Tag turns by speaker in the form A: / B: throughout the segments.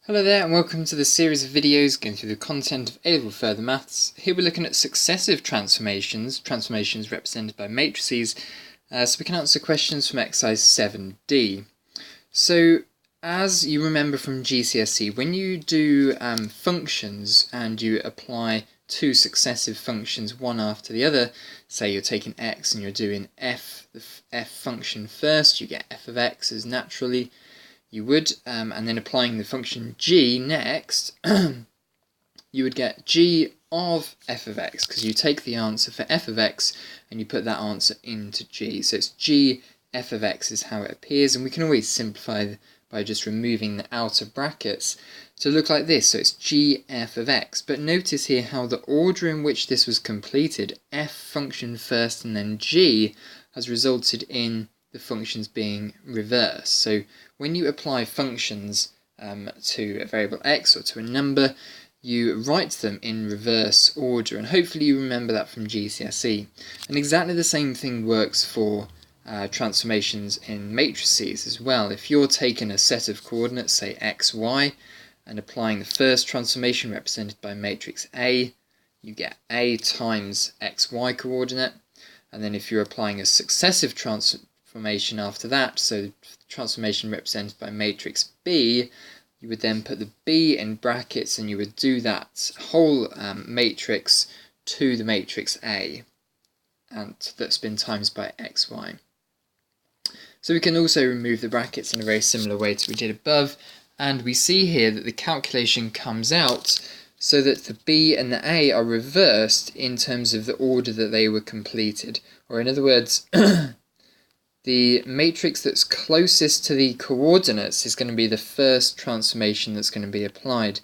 A: Hello there and welcome to this series of videos going through the content of A-Level Further Maths. Here we're looking at successive transformations represented by matrices, so we can answer questions from exercise 7D. So as you remember from GCSE, when you do functions and you apply two successive functions one after the other, say you're taking x and you're doing the f function first, you get f of x as naturally you would, and then applying the function g next, you would get g of f of x, because you take the answer for f of x and you put that answer into g. So it's g f of x is how it appears, and we can always simplify by just removing the outer brackets to look like this. So it's g f of x, but notice here how the order in which this was completed, f function first and then g, has resulted in the functions being reversed. So when you apply functions to a variable x or to a number, you write them in reverse order, and hopefully you remember that from GCSE. And exactly the same thing works for transformations in matrices as well. If you're taking a set of coordinates, say x, y, and applying the first transformation represented by matrix A, you get A times xy coordinate. And then if you're applying a successive transformation after that, so transformation represented by matrix B, you would then put the B in brackets and you would do that whole matrix to the matrix A, and that's been times by xy. So we can also remove the brackets in a very similar way to we did above, and we see here that the calculation comes out so that the B and the A are reversed in terms of the order that they were completed, or in other words, the matrix that's closest to the coordinates is going to be the first transformation that's going to be applied.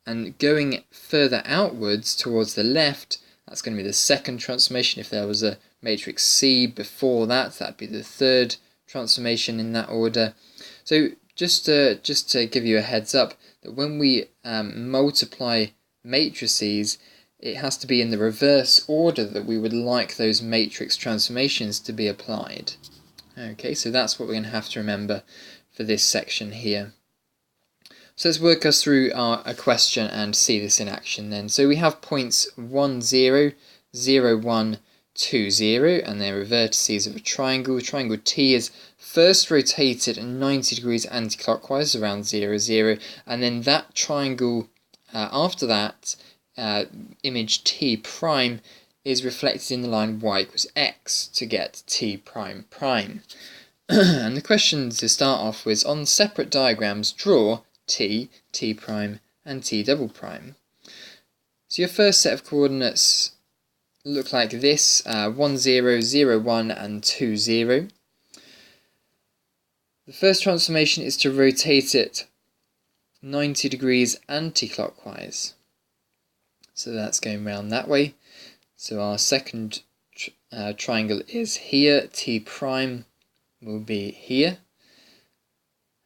A: And going further outwards towards the left, that's going to be the second transformation. If there was a matrix C before that, that'd be the third transformation in that order. So just to give you a heads up, that when we multiply matrices, it has to be in the reverse order that we would like those matrix transformations to be applied. Okay, so that's what we're going to have to remember for this section here. So let's work us through a question and see this in action then. So we have points 1, 0, 0, 1, 2, 0, and they're vertices of a triangle. Triangle T is first rotated 90 degrees anti-clockwise around 0, 0, and then that triangle after that, image T prime, is reflected in the line y equals x to get t prime prime. And the question to start off with, on separate diagrams, draw t, t prime, and t double prime. So your first set of coordinates look like this, 1, 0, 0, 1, and 2, 0. The first transformation is to rotate it 90 degrees anti-clockwise. So that's going round that way. So our second triangle is here, t prime will be here.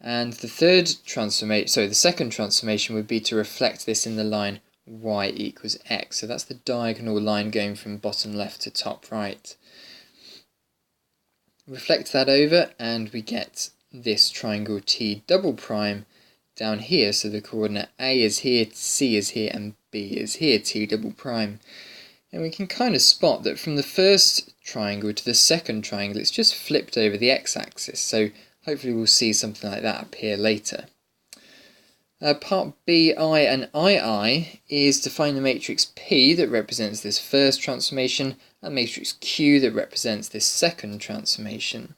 A: And the second transformation would be to reflect this in the line y equals x. So that's the diagonal line going from bottom left to top right. Reflect that over and we get this triangle t double prime down here. So the coordinate A is here, C is here, and B is here, t double prime. And we can kind of spot that from the first triangle to the second triangle, it's just flipped over the x-axis. So hopefully we'll see something like that appear later. Part B, I and II is to find the matrix P that represents this first transformation and matrix Q that represents this second transformation.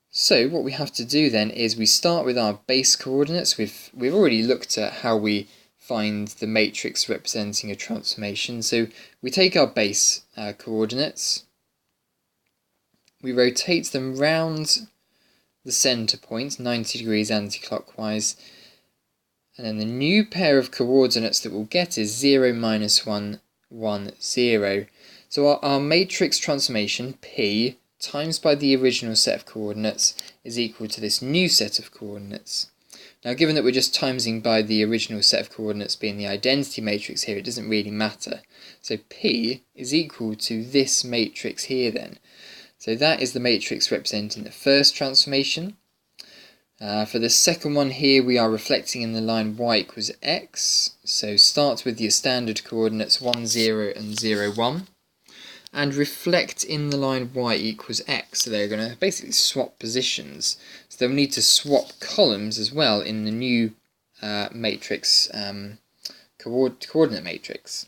A: So what we have to do then is we start with our base coordinates. We've already looked at how we find the matrix representing a transformation. So we take our base coordinates, we rotate them round the centre point, 90 degrees anti-clockwise, and then the new pair of coordinates that we'll get is 0, minus 1, 1, 0. So our matrix transformation, P, times by the original set of coordinates is equal to this new set of coordinates. Now, given that we're just timesing by the original set of coordinates being the identity matrix here, it doesn't really matter. So P is equal to this matrix here then. So that is the matrix representing the first transformation. For the second one here, we are reflecting in the line y equals x. So start with your standard coordinates 1, 0 and 0, 1. And reflect in the line y equals x. So they're going to basically swap positions. So they'll need to swap columns as well in the new matrix, coordinate matrix.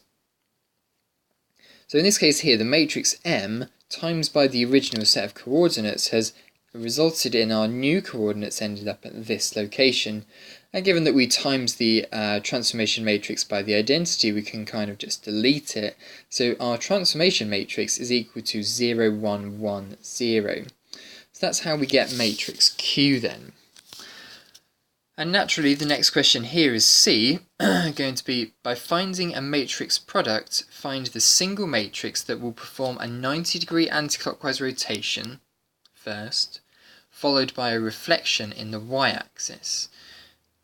A: So in this case here, the matrix M times by the original set of coordinates has resulted in our new coordinates ended up at this location. And given that we times the transformation matrix by the identity, we can kind of just delete it. So our transformation matrix is equal to 0, 1, 1, 0. So that's how we get matrix Q then. And naturally, the next question here is C, going to be, by finding a matrix product, find the single matrix that will perform a 90-degree anticlockwise rotation first, followed by a reflection in the y-axis.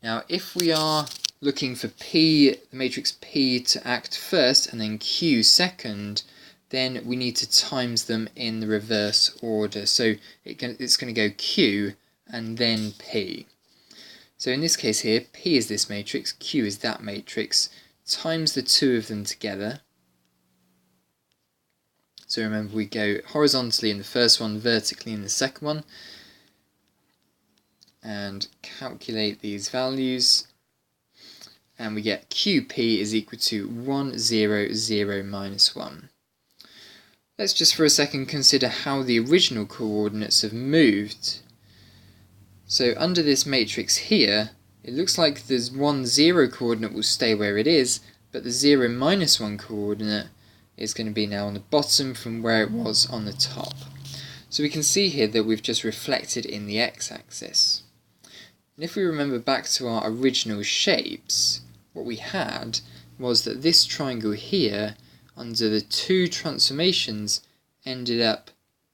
A: Now, if we are looking for P, the matrix P to act first and then Q second, then we need to times them in the reverse order. So it's going to go Q and then P. So in this case here, P is this matrix, Q is that matrix, times the two of them together. So remember, we go horizontally in the first one, vertically in the second one, and calculate these values, and we get QP is equal to 1, 0, 0, minus 1. Let's just for a second consider how the original coordinates have moved. So under this matrix here, it looks like the 1, 0 coordinate will stay where it is, but the 0, minus 1 coordinate is going to be now on the bottom from where it was on the top. So we can see here that we've just reflected in the x-axis. And if we remember back to our original shapes, what we had was that this triangle here, under the two transformations, ended up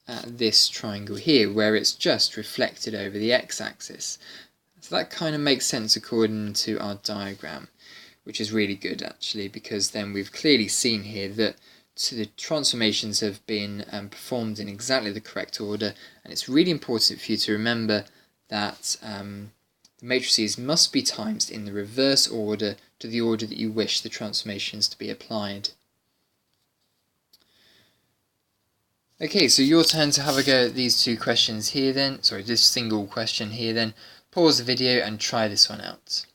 A: at this triangle here, where it's just reflected over the x-axis. So that kind of makes sense according to our diagram, which is really good actually, because then we've clearly seen here that the transformations have been performed in exactly the correct order, and it's really important for you to remember that the matrices must be times in the reverse order to the order that you wish the transformations to be applied. Okay, so your turn to have a go at these two questions here then, sorry, this single question here then. Pause the video and try this one out.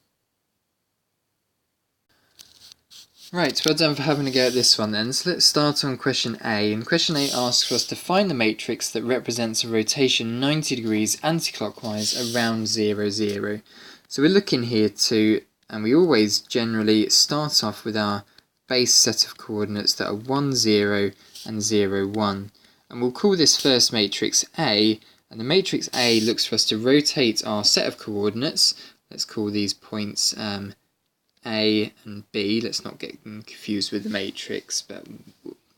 A: Right, well done for having a go at this one then. So let's start on question A. And question A asks for us to find the matrix that represents a rotation 90 degrees anticlockwise around 0, 0. So we're looking here to, and we always generally start off with our base set of coordinates that are 1, 0 and 0, 1. And we'll call this first matrix A, and the matrix A looks for us to rotate our set of coordinates. Let's call these points A and B. Let's not get confused with the matrix, but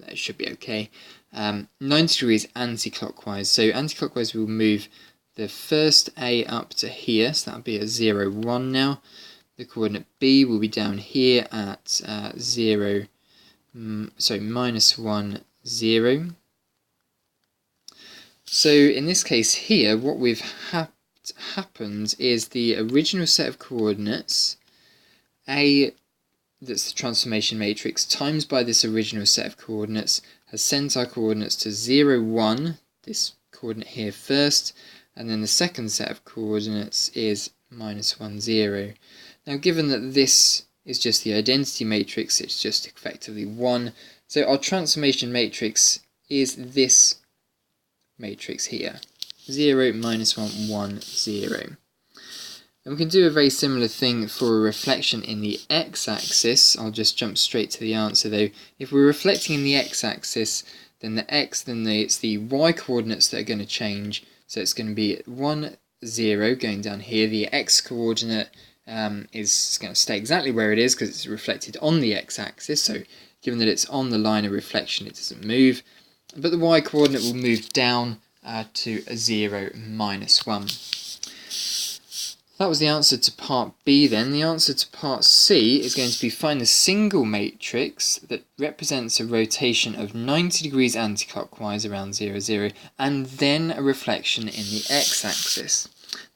A: that should be okay. 90 degrees anti-clockwise. So anti-clockwise we'll move the first A up to here, so that'll be at 0, 1 now. The coordinate B will be down here at minus 1, 0. So in this case here, what we've happened is the original set of coordinates, A, that's the transformation matrix, times by this original set of coordinates, has sent our coordinates to 0, 1, this coordinate here first, and then the second set of coordinates is minus 1, 0. Now given that this is just the identity matrix, it's just effectively 1, so our transformation matrix is this matrix here, 0, minus 1, 1, 0. And we can do a very similar thing for a reflection in the x-axis. I'll just jump straight to the answer though. If we're reflecting in the x-axis, then it's the y-coordinates that are going to change. So it's going to be 1, 0 going down here. The x-coordinate is going to stay exactly where it is because it's reflected on the x-axis. So given that it's on the line of reflection, it doesn't move. But the y-coordinate will move down to 0, minus 1. That was the answer to part B then. The answer to part C is going to be find the single matrix that represents a rotation of 90 degrees anticlockwise around 0, 0, and then a reflection in the x-axis.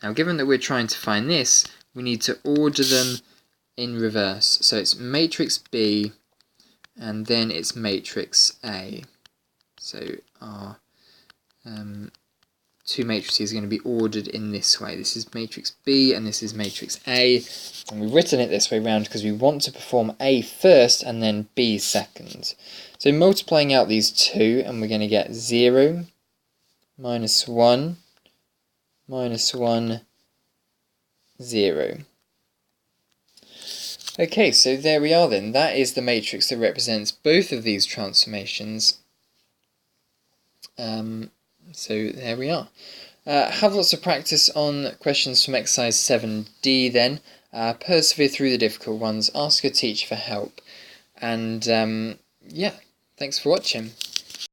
A: Now, given that we're trying to find this, we need to order them in reverse. So it's matrix B, and then it's matrix A. So our two matrices are going to be ordered in this way. This is matrix B and this is matrix A. And we've written it this way round because we want to perform A first and then B second. So multiplying out these two, and we're going to get 0, minus 1, minus 1, 0. Okay, so there we are then. That is the matrix that represents both of these transformations. So there we are. Have lots of practice on questions from exercise 7D then. Persevere through the difficult ones. Ask your teacher for help. And yeah, thanks for watching.